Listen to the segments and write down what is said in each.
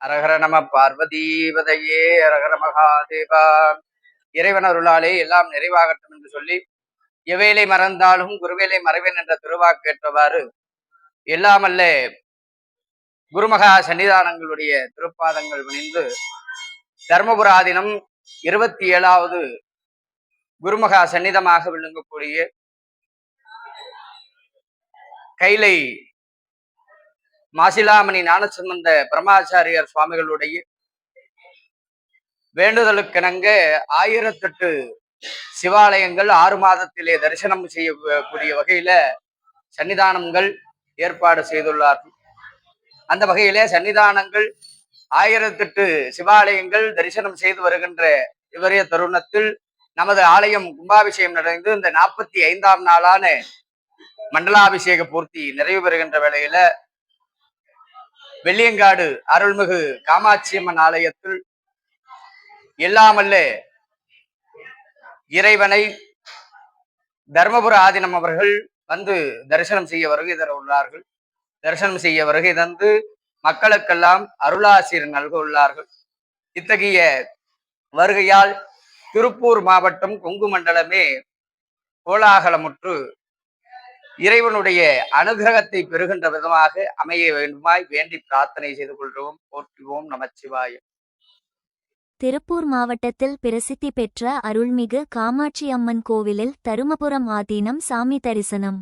அரகர நம பார்வதீபதையே அரகர மகாதேவா. இறைவன் அருளாலே எல்லாம் நிறைவாகட்டும் என்று சொல்லி, எவேலை மறந்தாலும் குருவேலை மறைவேன் என்ற திருவாக்கேற்றவாறு எல்லாமல்ல குருமகா சன்னிதானங்களுடைய திருப்பாதங்கள் பணிந்து தர்மபுராதினம் 27வது குருமகா சன்னிதமாக விளங்கக்கூடிய கைலை மாசிலாமணி ஞானசம்பந்த பிரம்மாச்சாரியார் சுவாமிகளுடைய வேண்டுதலுக்கிணங்க 1008 சிவாலயங்கள் 6 மாதத்திலே தரிசனம் செய்யக்கூடிய வகையில சன்னிதானங்கள் ஏற்பாடு செய்துள்ளார்கள். அந்த வகையிலே சன்னிதானங்கள் 1008 சிவாலயங்கள் தரிசனம் செய்து வருகின்ற இவரைய தருணத்தில் நமது ஆலயம் கும்பாபிஷேகம் நடந்து இந்த 45ஆம் நாளான மண்டலாபிஷேக பூர்த்தி நிறைவு பெறுகின்ற வேளையில வெள்ளியங்காடு அருள்மிகு காமாட்சியம்மன் ஆலயத்தில் எல்லாமல்ல இறைவனை தர்மபுர ஆதீனம் அவர்கள் வந்து தரிசனம் செய்ய வருகை தர உள்ளார்கள். தரிசனம் செய்ய வருகை தந்து மக்களுக்கெல்லாம் அருளாசிரியர் நல்க உள்ளார்கள். இத்தகைய வருகையால் திருப்பூர் மாவட்டம் கொங்கு மண்டலமே கோலாகலமுற்று இறைவனுடைய அனுகிரகத்தை பெறுகின்ற விதமாக அமைய வேண்டுமாய் வேண்டி பிரார்த்தனை செய்து கொள்வோம். போற்றுவோம் நமச்சிவாயம். திருப்பூர் மாவட்டத்தில் பிரசித்தி பெற்ற அருள்மிகு காமாட்சி அம்மன் கோவிலில் தருமபுரம் ஆதீனம் சாமி தரிசனம்.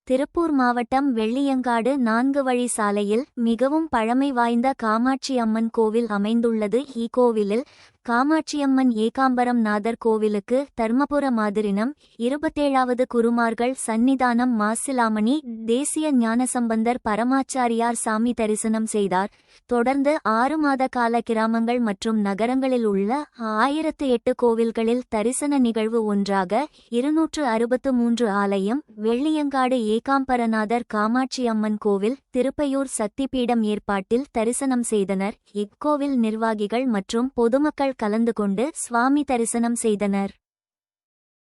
திருப்பூர் மாவட்டம் வெள்ளியங்காடு 4 வழி சாலையில் மிகவும் பழமை வாய்ந்த காமாட்சி அம்மன் கோவில் அமைந்துள்ளது. இக்கோவிலில் காமாட்சியம்மன் ஏகாம்பரம் நாதர் கோவிலுக்கு தர்மபுர மாதிரினம் 27வது குருமார்கள் சந்நிதானம் மாசிலாமணி தேசிய ஞானசம்பந்தர் பரமாச்சாரியார் சாமி தரிசனம் செய்தார். தொடர்ந்து 6 மாத கால கிராமங்கள் மற்றும் நகரங்களில் உள்ள 1008 கோவில்களில் தரிசன நிகழ்வு ஒன்றாக 263 ஆலயம், வெள்ளியங்காடு ஏகாம்பரநாதர் காமாட்சி அம்மன் கோவில், திருப்பையூர் சக்திபீடம் ஏற்பாட்டில் தரிசனம் செய்தனர். இக்கோவில் நிர்வாகிகள் மற்றும் பொதுமக்கள் கலந்து கொண்டு சுவாமி தரிசனம் செய்தனர்.